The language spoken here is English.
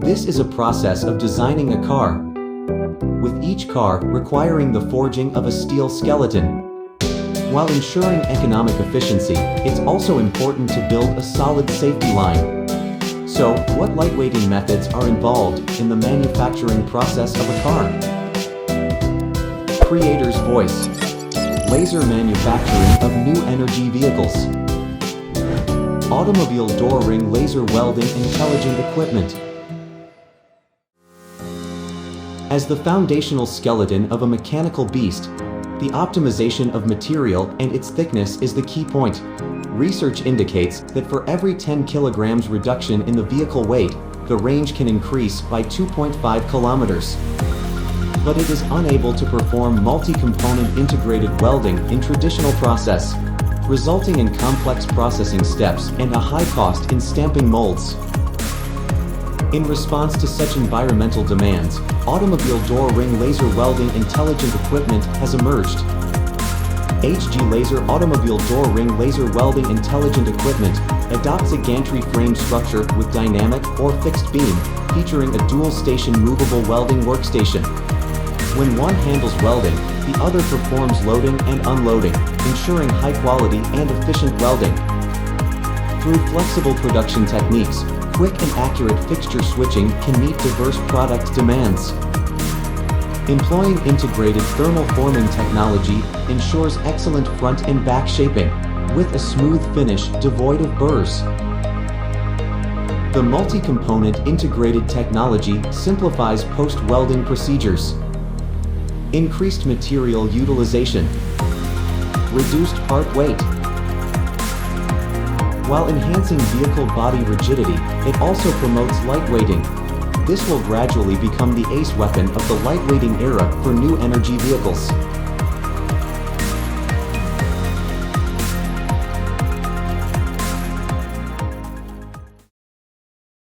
This is a process of designing a car, with each car requiring the forging of a steel skeleton. While ensuring economic efficiency, it's also important to build a solid safety line. So, what lightweighting methods are involved in the manufacturing process of a car? Creator's voice. Laser manufacturing of new energy vehicles. Automobile door ring laser welding intelligent equipment. As the foundational skeleton of a mechanical beast, the optimization of material and its thickness is the key point. Research indicates that for every 10 kilograms reduction in the vehicle weight, the range can increase by 2.5 kilometers. But it is unable to perform multi-component integrated welding in traditional process, resulting in complex processing steps and a high cost in stamping molds. In response to such environmental demands, automobile door ring laser welding intelligent equipment has emerged. HG Laser Automobile Door Ring Laser Welding Intelligent Equipment adopts a gantry frame structure with dynamic or fixed beam, featuring a dual-station movable welding workstation. When one handles welding, the other performs loading and unloading, ensuring high quality and efficient welding. Through flexible production techniques, quick and accurate fixture switching can meet diverse product demands. Employing integrated thermal forming technology ensures excellent front and back shaping, with a smooth finish devoid of burrs. The multi-component integrated technology simplifies post-welding procedures. Increased material utilization. Reduced part weight. While enhancing vehicle body rigidity, it also promotes lightweighting. This will gradually become the ace weapon of the lightweighting era for new energy vehicles.